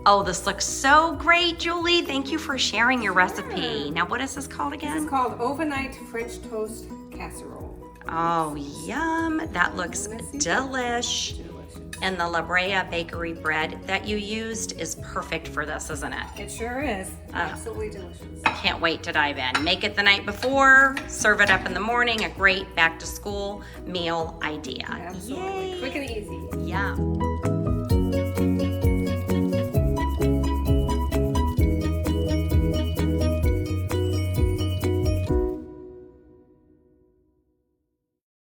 Oh, this looks so great, Julie. Thank you for sharing your recipe. Now, what is this called again? This is called overnight French toast casserole. Oh, yum. That looks delish. And the La Brea bakery bread that you used is perfect for this, isn't it? It sure is. Absolutely delicious. Can't wait to dive in. Make it the night before, serve it up in the morning. A great back to school meal idea. Absolutely. Yay. Quick and easy. Yeah.